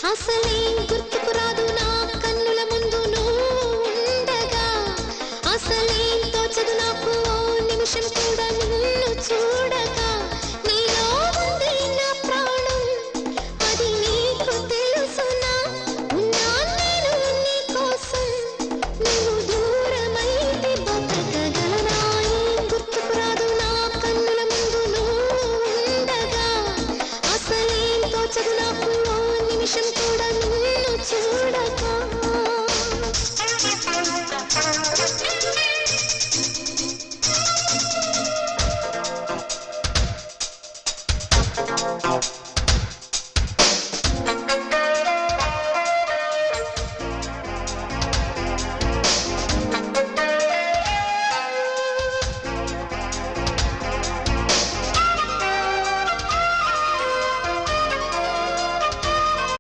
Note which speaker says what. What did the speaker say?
Speaker 1: అసలే గుర్తుకు రాదు నా కన్నుల ముందు నువ్వు ఉండగా అసలే తోచదు నాకు ఓ నిమిషం కూడా నిన్ను చూడగా నీలో ఉంది నా ప్రాణం అది నీకు తెలుసునా ఉన్నా నేను నీ కోసం నువ్వు దూరమైతే బతకగలనా గుర్తుకు రాదు నా కన్నుల ముందు నువ్వు ఉండగా అసలే తోచదు నాకు నిమిషం కూడా నిన్ను చూడగా